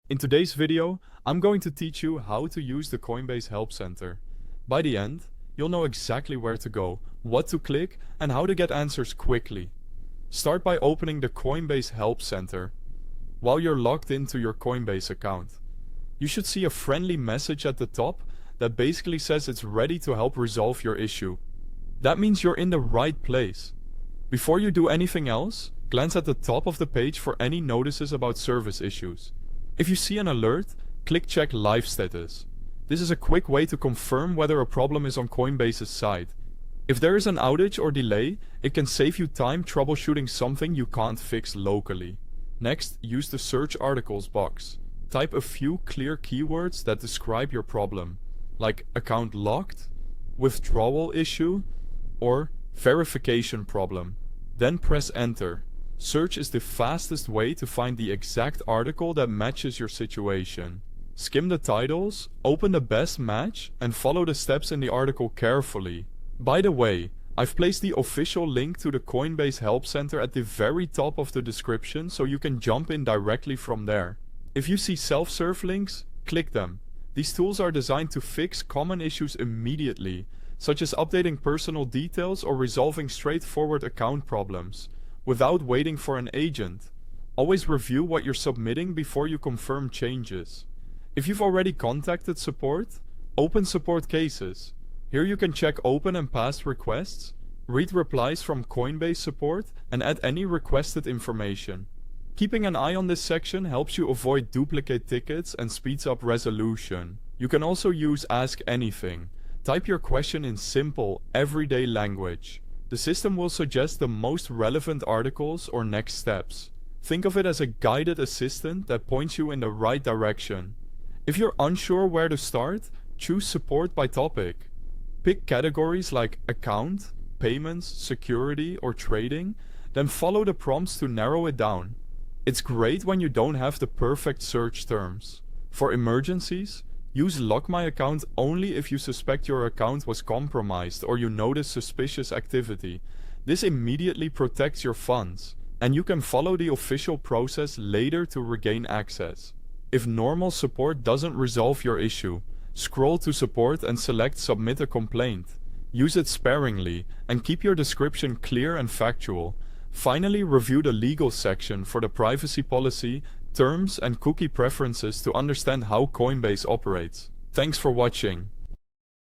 In today's video, I'm going to teach you how to use the Coinbase Help Center. By the end, you'll know exactly where to go, what to click, and how to get answers quickly. Start by opening the Coinbase Help Center. While you're logged into your Coinbase account, you should see a friendly message at the top that basically says it's ready to help resolve your issue. That means you're in the right place. Before you do anything else, glance at the top of the page for any notices about service issues. If you see an alert, click Check Live Status. This is a quick way to confirm whether a problem is on Coinbase's side. If there is an outage or delay, it can save you time troubleshooting something you can't fix locally. Next, use the Search Articles box. Type a few clear keywords that describe your problem, like account locked, withdrawal issue, or verification problem. Then press Enter. Search is the fastest way to find the exact article that matches your situation. Skim the titles, open the best match, and follow the steps in the article carefully. By the way, I've placed the official link to the Coinbase Help Center at the very top of the description so you can jump in directly from there. If you see self-serve links, click them. These tools are designed to fix common issues immediately, such as updating personal details or resolving straightforward account problems, without waiting for an agent. Always review what you're submitting before you confirm changes. If you've already contacted support, open support cases. Here you can check open and past requests, read replies from Coinbase support, and add any requested information. Keeping an eye on this section helps you avoid duplicate tickets and speeds up resolution. You can also use Ask Anything. Type your question in simple, everyday language. The system will suggest the most relevant articles or next steps. Think of it as a guided assistant that points you in the right direction. If you're unsure where to start, choose support by topic. Pick categories like account, payments, security, or trading, then follow the prompts to narrow it down. It's great when you don't have the perfect search terms. For emergencies, use Lock My Account only if you suspect your account was compromised or you notice suspicious activity. This immediately protects your funds, and you can follow the official process later to regain access. If normal support doesn't resolve your issue, scroll to support and select Submit a Complaint. Use it sparingly and keep your description clear and factual. Finally, review the legal section for the privacy policy, terms, and cookie preferences to understand how Coinbase operates. Thanks for watching.